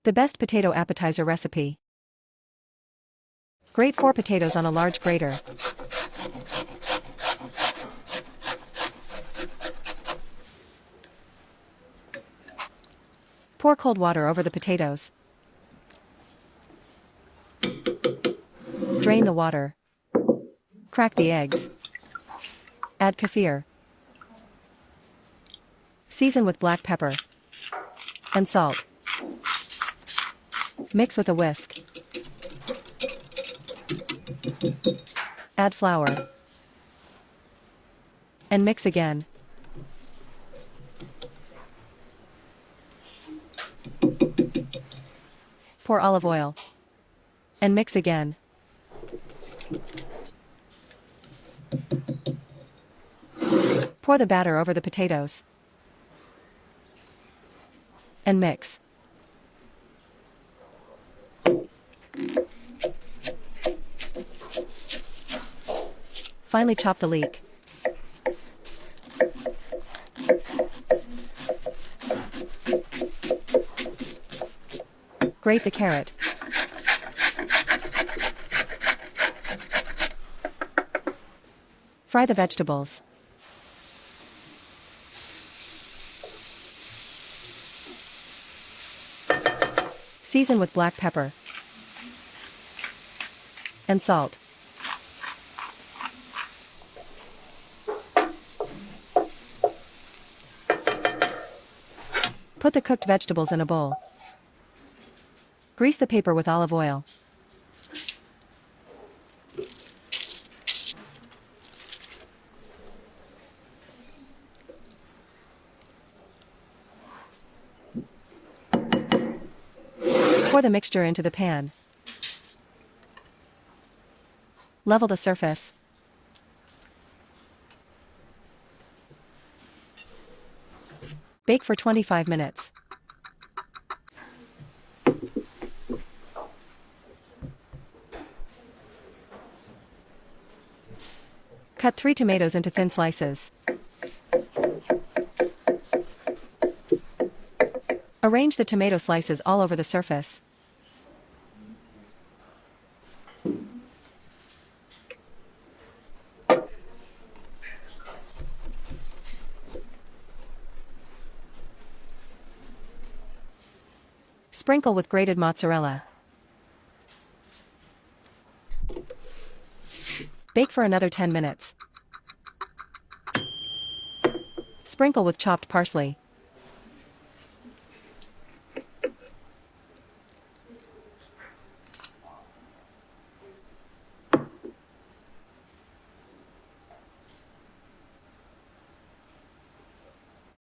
The best potato appetizer recipe. Grate 4 potatoes on a large grater. Pour cold water over the potatoes. Drain the water. Crack the eggs. Add kefir. Season with black pepper and salt. Mix with a whisk. Add flour. And mix again. Pour olive oil. And mix again. Pour the batter over the potatoes. And mix. Finely chop the leek. Grate the carrot. Fry the vegetables. Season with black pepper and salt. Put the cooked vegetables in a bowl. Grease the paper with olive oil. Pour the mixture into the pan. Level the surface. Bake for 25 minutes. Cut 3 tomatoes into thin slices. Arrange the tomato slices all over the surface. Sprinkle with grated mozzarella. Bake for another 10 minutes. Sprinkle with chopped parsley.